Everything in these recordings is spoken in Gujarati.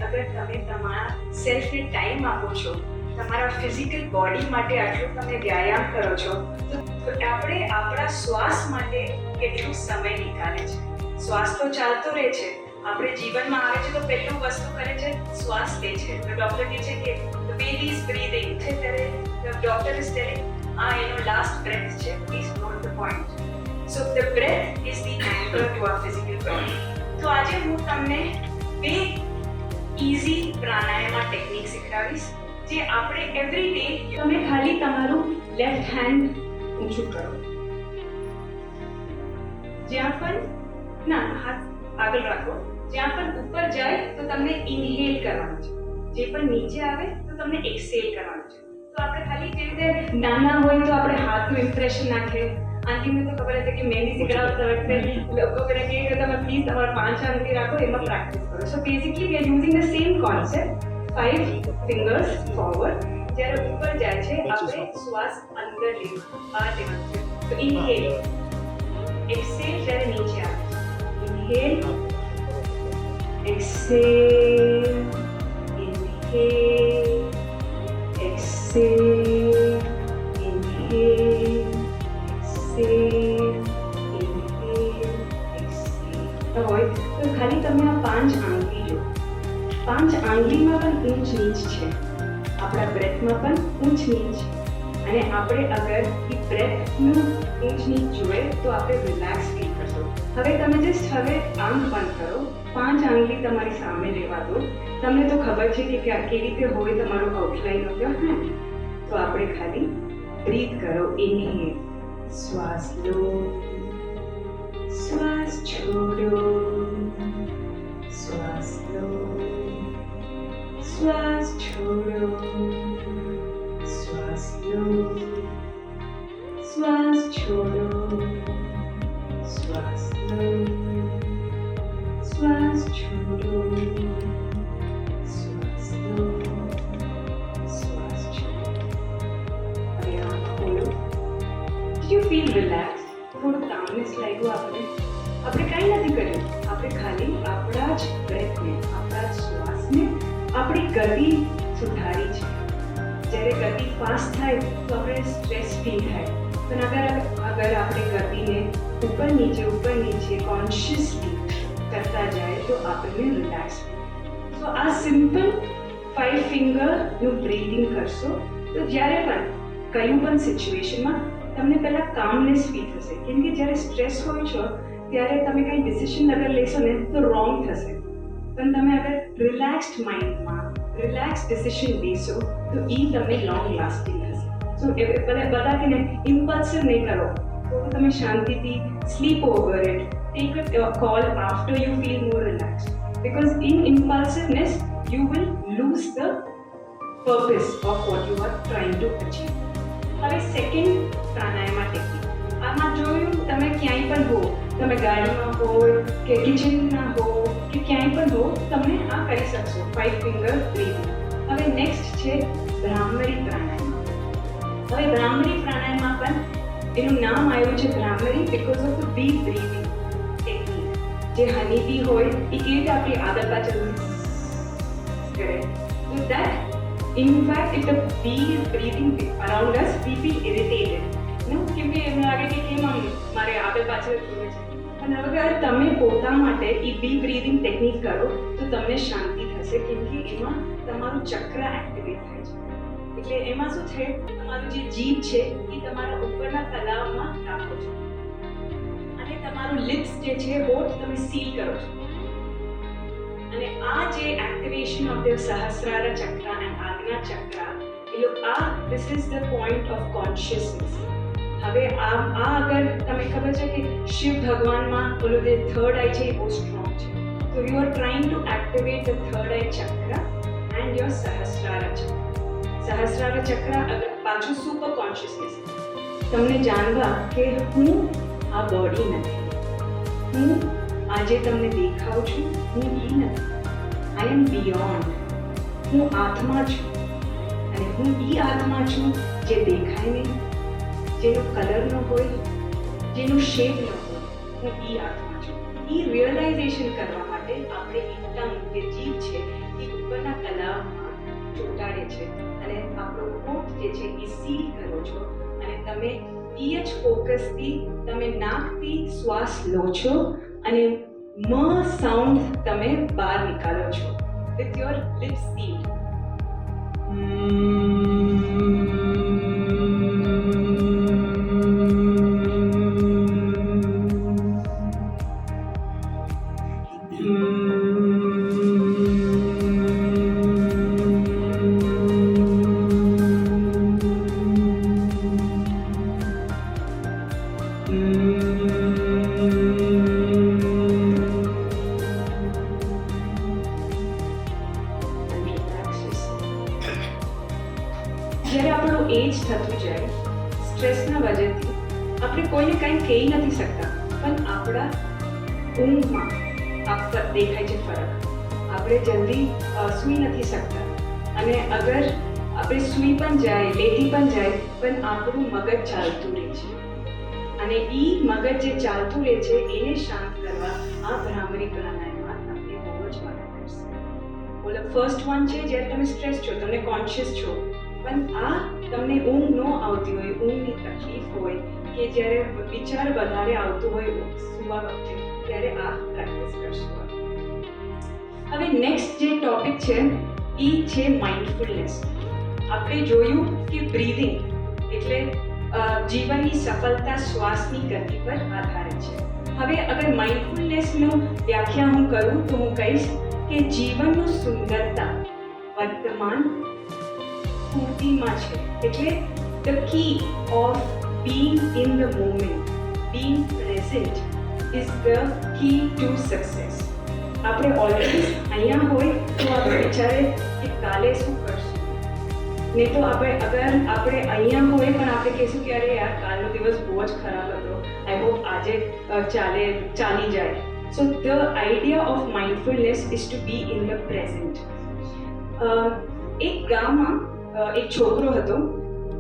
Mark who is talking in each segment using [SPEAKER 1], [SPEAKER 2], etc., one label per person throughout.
[SPEAKER 1] અગર તમે તમારા સેલ્ફને ટાઈમ આપો છો, તમારા ફિઝિકલ બોડી માટે આટલું તમે વ્યાયામ કરો છો, તો આપણે આપણા શ્વાસ માટે કેટલું સમય નીકાળે છે. શ્વાસ તો ચાલતો રહે છે, આપણે જીવનમાં આવે છે તો પહેલું વસ્તુ કરે છે શ્વાસ લે છે. તો ડૉક્ટર કહે છે કે the baby is breathing છે, ત્યારે ડૉક્ટર ઇઝ ટેલિંગ એનો લાસ્ટ બ્રેથ છે. Please note the point. So the breath is the anchor to our physical body. તો આજે હું તમને બે ઇઝી પ્રાણાયામ ટેકનિક શીખવાડીશ, જે આપણે એવરી ડે તમે ખાલી તમારું લેફ્ટ હેન્ડ ઊંચું કરો, જ્યાં પણ ના હાથ આગળ રાખો, જ્યાં પણ ઉપર જાય તો તમને ઇન્હેલ કરવાનું છે, જે પણ નીચે આવે તો તમને એક્સહેલ કરવાનું છે. તો આપણે ખાલી જે રીતે નાના હોય તો આપણે હાથનું ઇમ્પ્રેશન નાખીએ. આંટીને તો ખબર હતી કે મહેંદી શીખડાવતા વખતે લોકો કરે કે તમે પ્લીઝ તમારા 5 આંગળી રાખો, એમાં પ્રેક્ટિસ કરો. So basically we are using the same concept. 5 fingers forward. જ્યારે ઉપર જાય છે આપણે શ્વાસ અંદર લેવાનો, બહાર લેવાનો છે. તો ઇન્હેલ, એક્સહેલ જ્યારે નીચે આવે છે. ઇન્હેલ, એક્સહેલ, ઇન્હેલ, એક્સહેલ, ઇન્હેલ, હોય તો ખાલી તમે આ 5 આંગળી લો. 5 આંગળીમાં પણ ઊંચ નીચ છે, આપણા બ્રેથમાં પણ ઊંચ નીચ. અને આપણે અગર એ બ્રેથનું ઊંચ નીચ જોઈએ તો આપણે રિલેક્સ ફીલ કરશો. હવે તમે જસ્ટ હવે આંખ બંધ કરો, 5 આંગળી તમારી સામે લેવા દો. તમને તો ખબર છે કે કેવી રીતે હોય તમારું આઉટલાઈન ઓફ યોર હેન્ડ. તો આપણે ખાલી બ્રીથ કરો. ઇન્હેલ, શ્વાસ લો, શ્વાસ છોડો, શ્વાસ લો, શ્વાસ છોડો, શ્વાસ લો, શ્વાસ છોડો, શ્વાસ લો, શ્વાસ છોડો, શ્વાસ લો, શ્વાસ છોડો. હવે આંખ ખોલો. You feel relaxed? થોડું કામનેસ લાગ્યું આપણે કંઈ નથી કર્યું, આપણે ખાલી આપણા જ બ્રેથને, આપણા જ શ્વાસને આપણી ગતિ સુધારી છે. જ્યારે ગતિ ફાસ્ટ થાય તો આપણે સ્ટ્રેસ ફીલ થાય, પણ અગર આપણે ગતિને ઉપર નીચે કોન્શિયસલી કરતા જાય તો આપણને રિલેક્સ થાય. તો આ સિમ્પલ 5 ફિંગરનું બ્રીથિંગ કરશો તો જ્યારે પણ કયું પણ સિચ્યુએશનમાં તમને પહેલાં કામનેસ ફીલ થશે. કેમ કે જ્યારે સ્ટ્રેસ હોય છો ત્યારે તમે કંઈ ડિસિઝન અગર લેશો ને તો રોંગ થશે, પણ તમે અગર રિલેક્સ્ડ માઇન્ડમાં રિલેક્સ ડિસિઝન લેશો તો એ તમને લોંગ લાસ્ટિંગ થશે. સો બધા કે ને ઇમ્પલ્સિવ નહીં કરો, તો તમે શાંતિથી sleep over it, take a call after you feel more relaxed, because in impulsiveness you will lose the purpose of what you are trying to achieve. હવે સેકન્ડ પ્રાણાયામ ટેકનિક. આમાં જોયું તમે ક્યાંય પણ હો, તમે ગાડીમાં હોય કે કિચનમાં હો કે ક્યાંય પણ હો, તમે આ કરી શકશો. 5 ફિંગર બ્રીથિંગ. હવે નેક્સ્ટ છે ભ્રામરી પ્રાણાયામ. હવે ભ્રામરી પ્રાણાયામમાં પણ એનું નામ આવ્યું છે Bhramari because of the bee breathing technique. જે હની બી હોય એ કેવી રીતે આપણી આદત પાછળ કરે. તો that in fact if the bee is breathing around us we feel irritated, કેમ કે એમને લાગે કે કેમ આમ મારે આગળ પાછળ જોવે છે. અને અગર તમે પોતા માટે એ બી બ્રીથિંગ ટેકનિક કરો તો તમને શાંતિ થશે, કેમ કે એમાં તમારું ચક્ર એક્ટિવેટ થાય છે. એટલે એમાં શું છે, તમારું જે જીભ છે એ તમારા ઉપરના તલાવમાં રાખો છો અને તમારું લિપ્સ જે છે હોઠ તમે સીલ કરો છો. અને આ જે એક્ટિવેશન ઓફ ધ સહસ્રાર ચક્ર એન્ડ આજ્ઞા ચક્ર, this is the point of consciousness. હવે આ અગર તમે ખબર છે કે શિવ ભગવાનમાં ઓલું જે થર્ડ આઈ છે એ બહુ સ્ટ્રોંગ છે, તો you are trying to activate the third eye chakra and your Sahasrara chakra. Sahasrara chakra પાછું સુપર કોન્શિયસનેસ, તમને જાણવા કે હું આ બોડી નથી, હું આજે તમને દેખાઉં છું, હું એ નથી, આઈ એમ બિયોન્ડ, હું આત્મા છું અને હું એ આત્મા છું જે દેખાય નહીં, જેનો કલર ન હોય, જેનું શેપ ન હોય, હું એ આત્મા છું. એ રિયલાઇઝેશન કરવા માટે આપણે એ ટંગ જે જીભ છે એ ઉપરના તલાવમાં ચોંટાડે છે અને આપણો હોઠ જે છે એ સીલ કરો છો અને તમે એ જ ફોકસથી તમે નાકથી શ્વાસ લો છો અને મ સાઉન્ડ તમે બહાર નીકાળો છો વિથ યોર લિપ્સ સીલ્ડ. જ્યારે આપણું એજ થતું જાય, સ્ટ્રેસના વજહથી આપણે કોઈને કંઈ કહી નથી શકતા, પણ આપણા ઊંઘમાં દેખાય છે ફરક. આપણે જલ્દી સૂઈ નથી શકતા અને અગર આપણે સૂઈ પણ જાય, લેટી પણ જાય, પણ આપણું મગજ ચાલતું રહે છે અને એ મગજ જે ચાલતું રહે છે એને શાંત કરવા આ ભ્રામરી પ્રાણાયામ તમને બહુ જ મદદ કરશે. બોલો, ફર્સ્ટ વન છે જ્યારે તમે સ્ટ્રેસ છો, તમને કોન્શિયસ છો, પણ આ તમને ઊંઘ ન આવતી હોય, ઊંઘની તકલીફ હોય કે જ્યારે વિચાર વધારે આવતો હોય સુવા વખતે, ત્યારે આ પ્રેક્ટિસ કરશો. હવે નેક્સ્ટ જે ટોપિક છે એ છે માઇન્ડફુલનેસ. આપણે જોયું કે બ્રીધિંગ એટલે જીવનની સફળતા શ્વાસની ગતિ પર આધારિત છે. હવે અગર માઇન્ડફુલનેસનું વ્યાખ્યા હું કરું તો હું કહીશ કે જીવનનું સુંદરતા વર્તમાન પૂર્તિમાં છે. એટલે the key of being in the moment, being present is the key to success. આપણે ઓલરેડી અહીંયા હોય તો આપણે વિચારે કે કાલે શું કરશું, નહીં તો અગર આપણે અહીંયા હોય પણ આપણે કહીશું કે અરે યાર કાલનો દિવસ બહુ જ ખરાબ હતો, આઈ હોપ આજે ચાલી જાય. So the idea of mindfulness is to be in the present. એક ગામમાં એક છોકરો હતો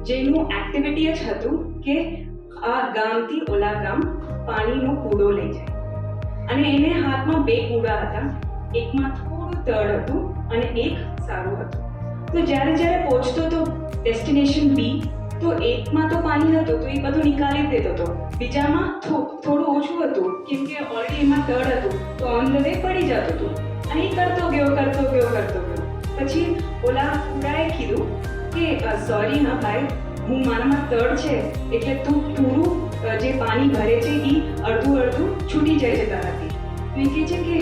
[SPEAKER 1] જેનું એક્ટિવિટી જ હતું કે આ ગામથી ઓલા ગામ પાણીનો કૂડો લઈ જાય અને એને હાથમાં બે કૂડા હતા, એકમાં થોડું તળ હતું અને એક સારું હતું. તો જ્યારે પહોંચતો તો ડેસ્ટિનેશન બી, તો એકમાં તો પાણી હતું તો એ બધું નિકાળી દેતો હતો, બીજામાં થોડું ઓછું હતું કેમ કે ઓલરેડી એમાં તળ હતું તો ઓન ધ વે પડી જતું હતું અને એ કરતો ગયો. પછી ઓલા કૂડાએ કીધું કે સોરી ના ભાઈ, મારામાં તળ છે એટલે તું પૂરું જે પાણી ભરે છે એ અડધું છૂટી જાય છે તારાથી. તો એ કહે છે કે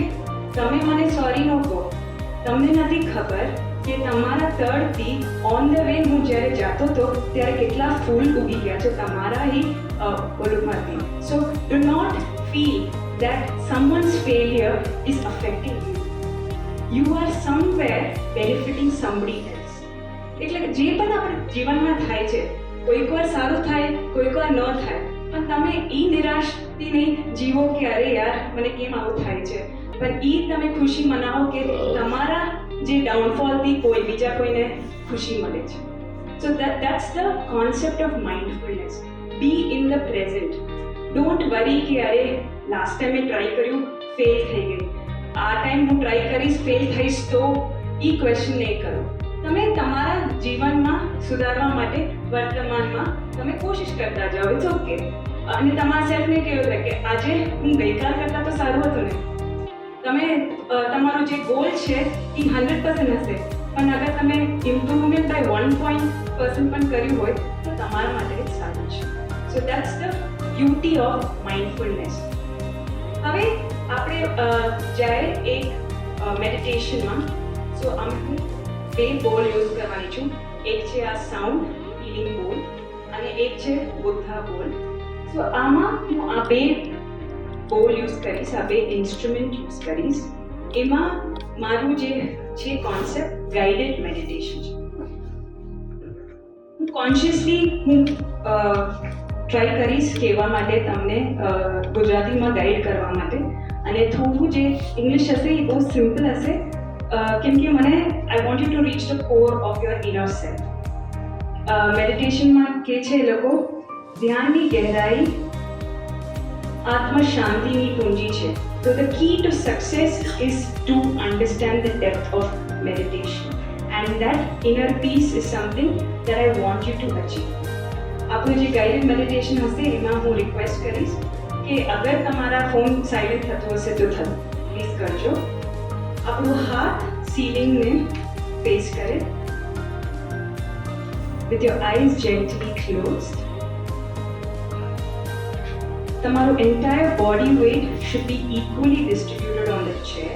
[SPEAKER 1] તમે મને સોરી ન કહો, તમને નથી ખબર કે તમારા તળથી ઓન ધ વે હું જ્યારે જતો હતો ત્યારે કેટલા ફૂલ ઉગી ગયા છે તમારા ઓલુમાંથી. So do not feel that someone's failure is affecting you. You are somewhere benefiting somebody else. એટલે જે પણ આપણે જીવનમાં થાય છે, કોઈક વાર સારું થાય, કોઈક વાર ન થાય, પણ તમે એ નિરાશથી નહીં જીવો કે અરે યાર મને કેમ આવું થાય છે, પણ એ તમે ખુશી મનાવો કે તમારા જે ડાઉનફોલથી બીજા કોઈને ખુશી મળે છે. સો that's the concept of mindfulness. Be in the present. Don't worry કે અરે લાસ્ટ ટાઈમ મેં ટ્રાય કર્યું, ફેલ થઈ ગઈ, આ ટાઈમ હું ટ્રાય કરીશ, ફેલ થઈશ તો એ ક્વેશ્ચન નહીં કરો. તમે તમારા જીવનમાં સુધારવા માટે વર્તમાનમાં તમે કોશિશ કરતા જાઓ, ઇટ્સ ઓકે. અને તમારા સેલ્ફને કહેવું છે કે આજે હું ગઈકાલ કરતાં તો સારું હતું ને. તમે તમારો જે ગોલ છે એ 100% હશે, પણ અગર તમે ઇમ્પ્રુવમેન્ટ બાય 1% પણ કર્યું હોય તો તમારા માટે જ સારું છે. સો that's the beauty of mindfulness. હવે આપણે જ્યારે એક મેડિટેશનમાં હું બે બોલ યુઝ કરવાની છું. એક છે આ સાઉન્ડ હીલિંગ બોલ અને એક છે બુદ્ધા બોલ. સો આમાં હું આ બે બોલ યુઝ કરીશ, આ બે ઇન્સ્ટ્રુમેન્ટ યુઝ કરીશ એમાં મારું જે છે કોન્સેપ્ટ ગાઈડેડ મેડિટેશન છે. કોન્શિયસલી હું ટ્રાય કરીશ કહેવા માટે તમને ગુજરાતીમાં ગાઈડ કરવા માટે, અને થોડું જે ઇંગ્લિશ હશે એ બહુ સિમ્પલ હશે, કેમ કે મને I want you to reach the core of your inner self. મેડિટેશનમાં કે છે એ લોકો ધ્યાનની ગહેરાઈ આત્મ શાંતિની કુંજી છે. So the key to success is to understand the depth of meditation, and that inner peace is something that I want you to achieve. આપણું જે ગાઈડેડ મેડિટેશન હશે એમાં હું રિક્વેસ્ટ કરીશ કે અગર તમારા ફોન સાયલેન્ટ થતો હશે તો પ્લીઝ કરજો. આપણો હાથ સીલિંગને ફેસ કરે, with your eyes gently closed. તમારું entire body weight should be equally distributed on the chair.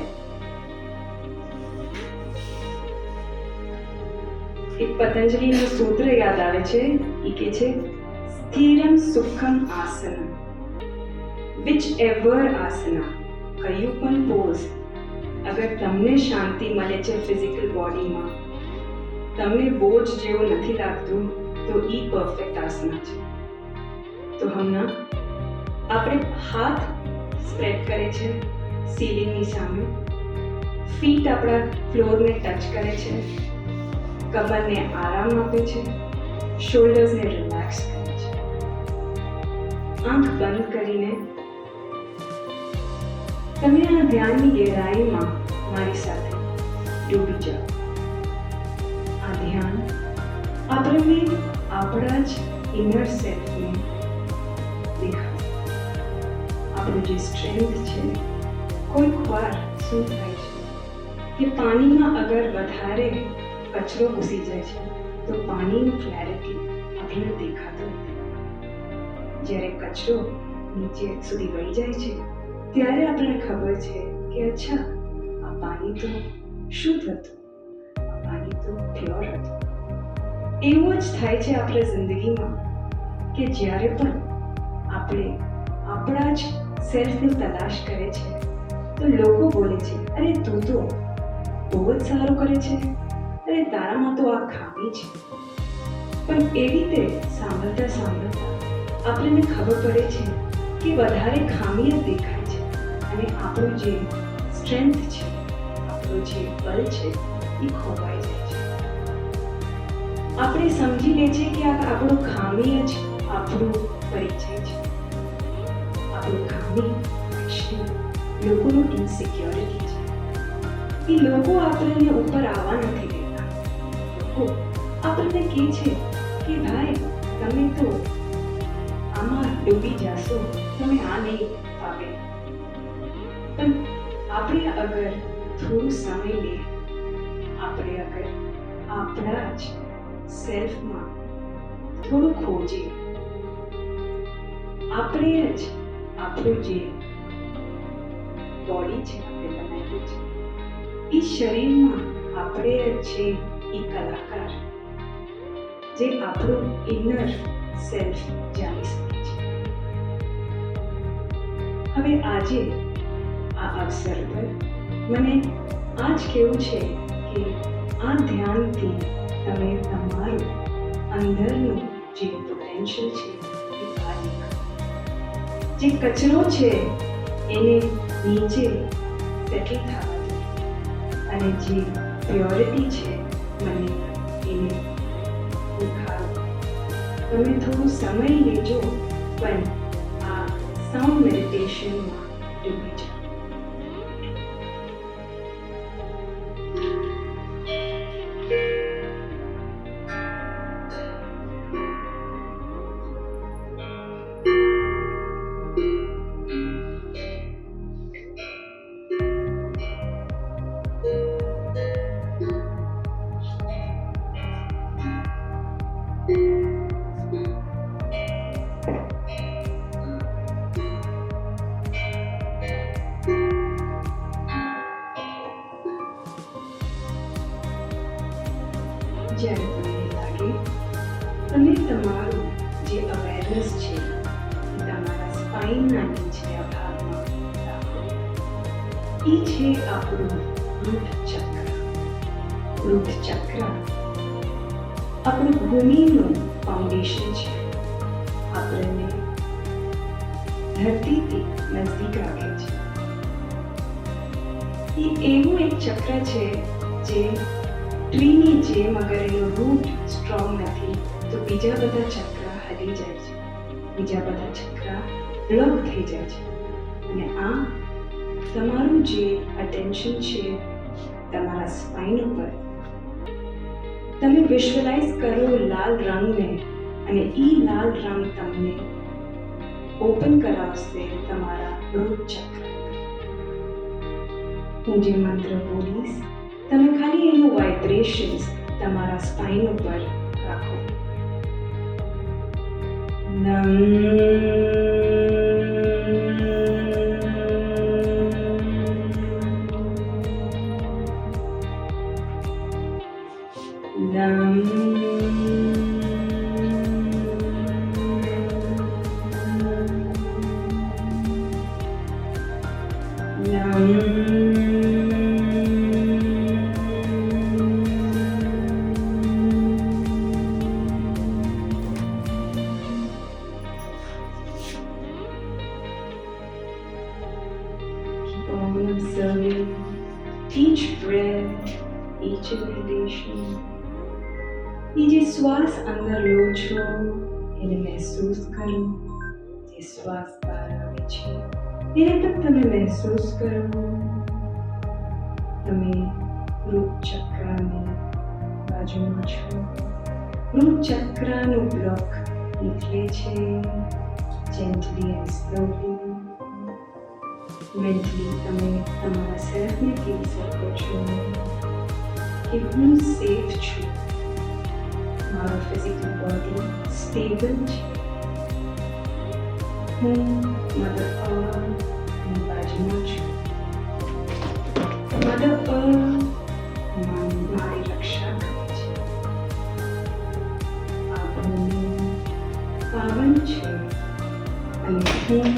[SPEAKER 1] એક પતંજલિનું સૂત્ર યાદ આવે છે, એ કે છે સ્થિરમ સુખમ આસન. વિચ એવર આસના, કયું પણ પોઝ, અગર તમને શાંતિ મળે છે ફિઝિકલ બોડીમાં, તમને બોજ જેવું નથી લાગતું, તો એ પરફેક્ટ આસના છે. તો હમણાં આપણે હાથ સ્પ્રેડ કરે છે સીલિંગની સામે, ફીટ આપણા ફ્લોરને ટચ કરે છે, કમરને આરામ આપે છે, શોલ્ડર્સને રિલેક્સ કરે છે. આંખ બંધ કરીને તમે આ ધ્યાનની ગહેરાઈમાં મારી સાથે ડૂબી જાઓ. આ ધ્યાન આપણને આપણા જ ઇનર સેલ્ફને દેખાય. આપણું જે સ્ટ્રેન્થ છે, કોઈક વાર શું થાય છે કે પાણીમાં અગર વધારે કચરો ઘૂસી જાય છે તો પાણીની ક્લેરિટી આપણને દેખાતો નથી. જ્યારે કચરો નીચે સુધી વહી જાય છે ત્યારે આપણને ખબર છે કે અચ્છા, આ પાણી તો શુદ્ધ હતું, આ પાણી તો પ્યોર હતું. એવું જ થાય છે આપણા જિંદગીમાં કે જ્યારે પણ આપણે આપણા જ સેલ્ફની તલાશ કરે છે તો લોકો બોલે છે, અરે તું તો બહુ જ સારું કરે છે, અરે તારામાં તો આ ખામી છે. પણ એવી રીતે સાંભળતા સાંભળતા આપણને ખબર પડે છે કે વધારે ખામી જ દેખાય છે, અને આપણું જે સ્ટ્રેન્થ છે, આપણું જે બળ છે એ ખોવાઈ જાય છે. આપણે સમજી લે છે કે આ આપણું ખામી જ આપણું પરિચય છે. આપણું ખામી એકચ્યુઅલી લોકોનું ઇન્સિક્યોરિટી છે. એ લોકો આપણને ઉપર આવવા નથી દેતા. લોકો આપણને કહે છે કે ભાઈ તમે તો આમાં ડૂબી જશો, તમે આ નહીં ફાવે. પણ આપણે અગર થોડું સમય લે, આપણે અગર આપણા જ સેલ્ફમાં થોડું ખોજીએ, આપણે જ આપણું જે બોડી છે આપણે બનાવ્યું છે, એ શરીરમાં આપણે જ છે એ કલાકાર જે આપણું ઇનર સેલ્ફ જાણી શકે છે. હવે આજે આ અવસર પર મને આ જ કહેવું છે કે આ ધ્યાનથી તમે તમારું અંદરનું જે પોટેન્શિયલ છે એ બહાર નીકળો. જે કચરો છે એને નીચે સેટલ થવા દો, અને જે પ્યોરિટી છે મને એને ઉખાડો. તમે થોડું સમય લેજો, પણ આ સાઉન્ડ મેડિટેશનમાં ડૂબી જાઓ. જ્યારે તમને લાગે તમે તમારું જે અવેરનેસ છે એ તમારા સ્પાઇનના નીચેના ભાગમાં રાખો. એ છે આપણું રૂટ ચક્ર. રૂટ ચક્ર આપણું ભૂમિનું ફાઉન્ડેશન છે. આપણને ધરતીથી નજદીક રાખે છે. એ એવું એક ચક્ર છે જે ટ્રીની જેમ અગર એનો રૂટ સ્ટ્રોંગ નથી તો બીજા બધા ચક્ર હલી જાય છે, બીજા બધા ચક્ર બ્લોક થઈ જાય છે. અને આ તમારું જે અટેન્શન છે તમારા સ્પાઇન ઉપર, તમે વિઝ્યુઅલાઇઝ કરો લાલ રંગને, અને એ લાલ રંગ તમને ઓપન કરાવશે તમારા રૂટ ચક્ર. હું જે મંત્ર બોલીશ તમે ખાલી એનું વાઇબ્રેશન્સ તમારા સ્પાઇન ઉપર રાખો. Observing each breath, each inhalation. ये જે શ્વાસ અંદર લો છો એને મહેસૂસ કરો. જે શ્વાસ બહાર આવે છે એને પણ તમે મહેસૂસ કરો. તમે રૂટ ચક્રની બાજુમાં છો. રૂટ ચક્રનું બ્લોક નીકળે છે. જેન્ટલી એન્ડ સ્લોલી મેન્ટલી તમે તમારા સેલ્ફને કહી શકો છો કે હું સેફ છું, મારો ફિઝિકલ બોડી સ્ટેબલ છે, હું મધર અર્થની બાજુમાં છું. મધર અર્થ મારી રક્ષા કરે છે. આ ભૂમિ પાવન છે અને હું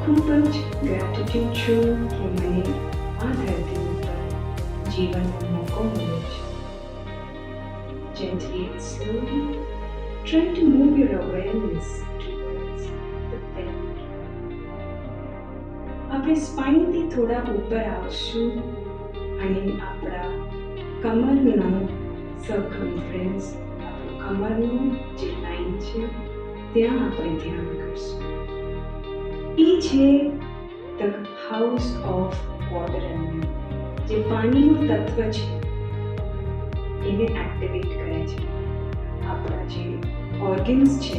[SPEAKER 1] ખૂબ જ ગ્રેટિટ્યુડ છું કે મને આ ધરતી ઉપર જીવનનો મોકો મળ્યો છે. Gently and slowly try to move your awareness towards the belly. આપણે સ્પાઇનથી થોડા ઉપર આવશું અને આપણા કમરનો સર્કમફરન્સ, આપણું કમરનું જે લાઈન છે ત્યાં આપણે ધ્યાન કરશું. એ છે the house of water element. જે પાણીનું તત્વ છે એને એક્ટિવેટ કરે છે. આપણા જે ઓર્ગન્સ છે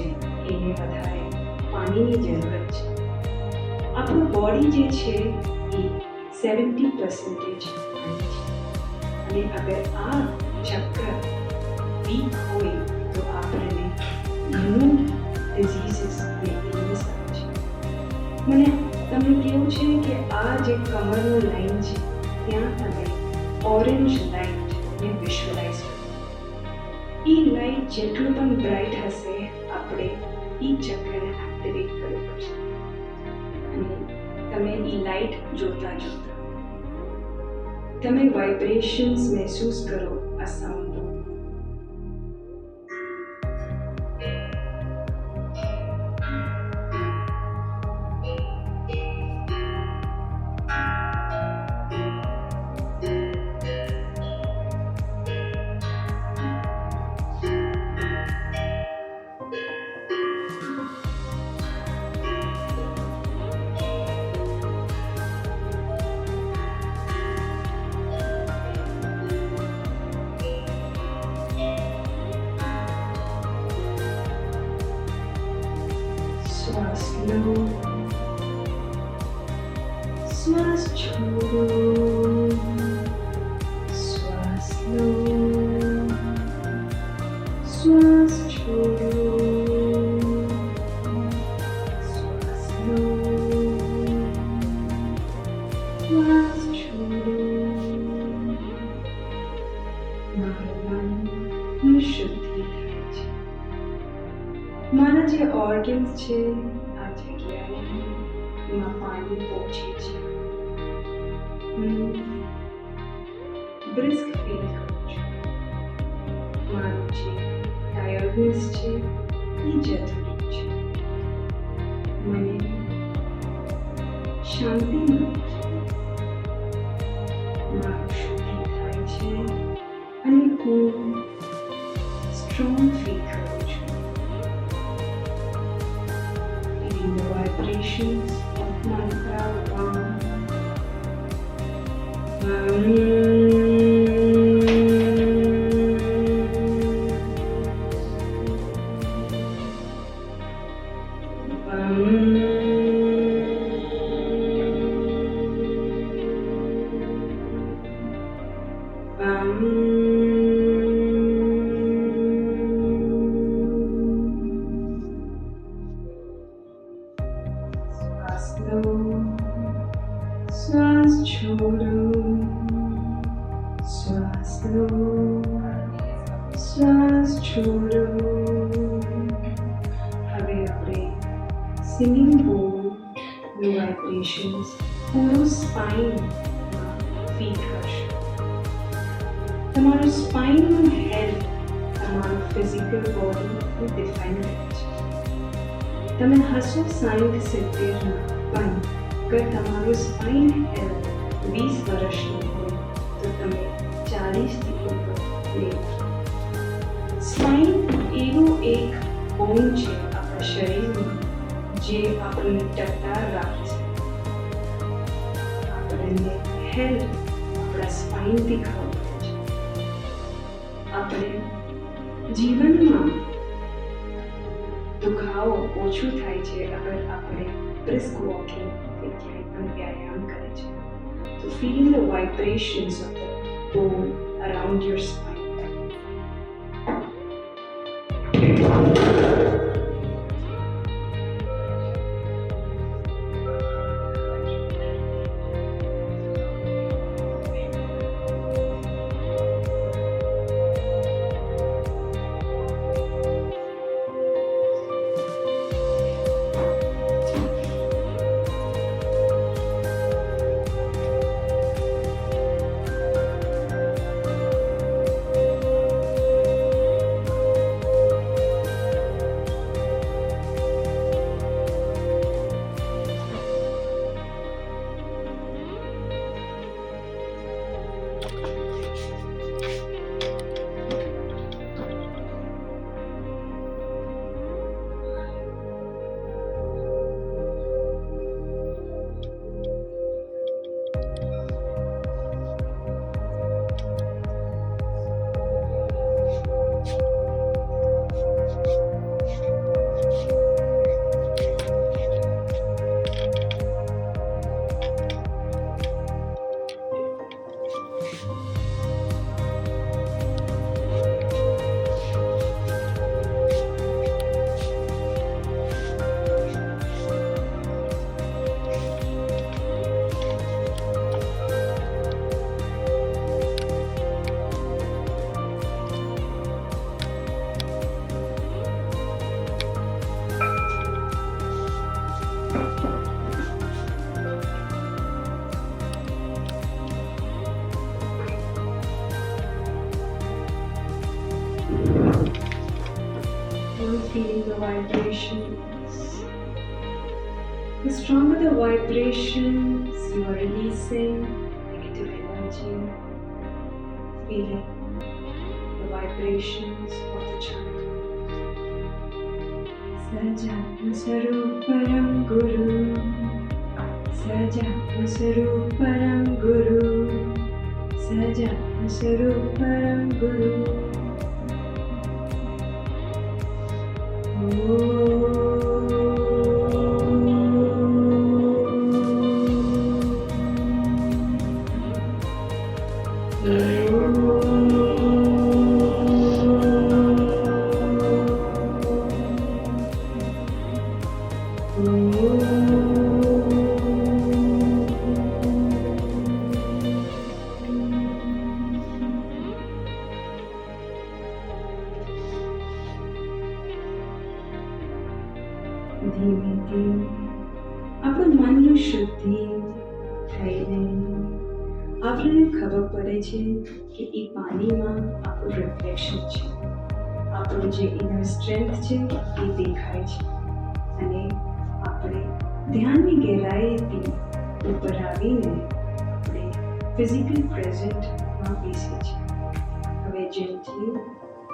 [SPEAKER 1] એને વધારે પાણીની જરૂરત છે. આપણું બોડી જે છે એ 70% પાણી છે. અને અગર આ ચક્ર વીક હોય તો આપણને ઘણું ડિઝીઝીસ અને ઇલનેસ આવે છે. મને તમને કેવું છે કે આ જે કમરનો લાઈન છે ત્યાં તમે ઓરેન્જ લાઇટને વિઝ્યુઅલાઇઝ કરો. એ લાઇટ જેટલું પણ બ્રાઇટ હશે આપણે એ ચક્રને એક્ટિવેટ કરવું પડશે. અને તમે એ લાઇટ જોતા જોતા તમે વાઇબ્રેશન્સ મહેસૂસ કરો આ સાઉન્ડ. શ્વાસ લો, શ્વાસ છોડો, શ્વાસ લો, શ્વાસ છોડો, શ્વાસ લો, શ્વાસ છોડો. મારું મન શુદ્ધિ થાય છે. મારા જે ઓર્ગન્સ છે આ જગ્યાએ એમાં પાણી પહોંચે છે. બ્રિસ્ક ફીલ કરું છું. મારું જે ટાયર્ડનેસ છે એ જતું રહ્યું છે. મને શાંતિ મળે છે. મારું શૂટિંગ થાય છે અને હું સ્ટ્રોંગ ફીલ કરું છું. Feeling the vibrations of my crown. શ્વાસ છોડો, શ્વાસ લો, શ્વાસ છોડો. હવે આપણે સિંગિંગ બોલનું વાઇબ્રેશન્સ પૂરું સ્પાઇનમાં ફીલ કરશો. તમારું સ્પાઇનનું હેલ્થ તમારું ફિઝિકલ બોડીનું ડિફાઇન કરે છે. તમે હસો 60-70 પણ અગર તમારું સ્પાઇન હેલ્થ 20 વર્ષનું હોય તો તમે 40થી ઉપર લેવો. સ્પાઇન એવું એક બોન છે આપણા શરીરમાં જે આપણને ટકરાર રાખે છે. આપણને હેલ્થ આપણા સ્પાઇનથી ખબર પડે છે. આપણે જીવનમાં દુખાવો ઓછું થાય છે અગર આપણે બ્રિસ્ક વોકિંગ કે ક્યાંય પણ વ્યાયામ કરે છે. તો feeling the vibrations of the bone around your spine. Feeling the vibrations. The stronger the vibrations, you are releasing negative energy. Feeling the vibrations of the chakra. Sajatma Saruparam Guru. Sajatma Saruparam Guru. Sajatma Saruparam Guru. ધીમે ધીમે આપણું મનનું શુદ્ધિ થઈને આપણે આપણને ખબર પડે છે કે એ પાણીમાં આપણું રિફ્લેક્શન છે, આપણું જે ઇનર સ્ટ્રેન્થ છે એ દેખાય છે અને આપણે ધ્યાનની ગહેરાઈથી ઉપર આવીને આપણે ફિઝિકલ પ્રેઝન્ટમાં બેસીએ છીએ. હવે જેન્ટલી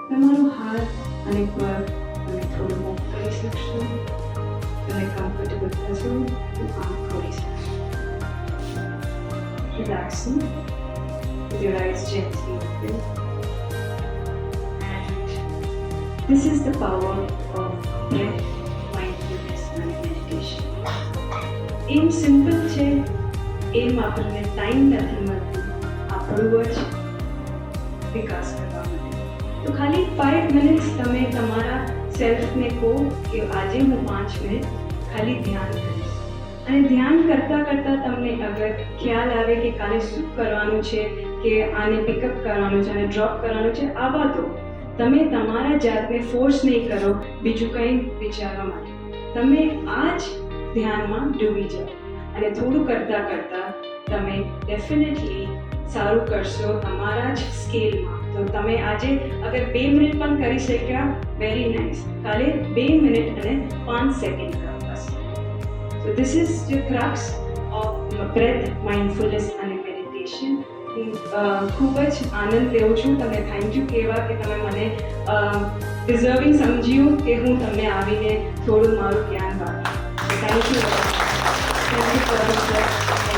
[SPEAKER 1] તમારો હાથ અને પગ તમે થોડું મૂવ કરી શકશો. તમે કમ્ફર્ટેબલ થશો તો આમ ખોલી શકશો. Relaxing with your eyes gently open. And this is the power of breath, mindfulness and meditation. એમ સિમ્પલ છે, એમ આપણને ટાઈમ નથી મળતું આપણું જ વિકાસ કરવા માટે. તો ખાલી 5 મિનિટ્સ તમે તમારા સેલ્ફને કહો કે આજે હું 5 મિનિટ ખાલી ધ્યાન કરીશ. અને ધ્યાન કરતાં કરતાં તમને અગર ખ્યાલ આવે કે કાલે શું કરવાનું છે કે આને પિકઅપ કરવાનું છે અને ડ્રોપ કરવાનું છે, આવા દો. તમે તમારા જાતને ફોર્સ નહીં કરો બીજું કંઈ વિચારવા માટે. તમે આ જ ધ્યાનમાં ડૂબી જાઓ અને થોડું કરતાં કરતાં તમે ડેફિનેટલી સારું કરશો તમારા જ સ્કેલમાં. તો તમે આજે અગર 2 મિનિટ પણ કરી શક્યા, વેરી નાઇસ. કાલે 2 મિનિટ અને 5 સેકન્ડ કરો બસ. So this is the crux of breath, mindfulness and meditation. ખૂબ જ આનંદ લેવું છું. તમને થેન્ક યુ કહેવા કે તમે મને ડિઝર્વિંગ સમજ્યું કે હું તમને આવીને થોડું મારું જ્ઞાન વાપરું. Thank you. Thank you.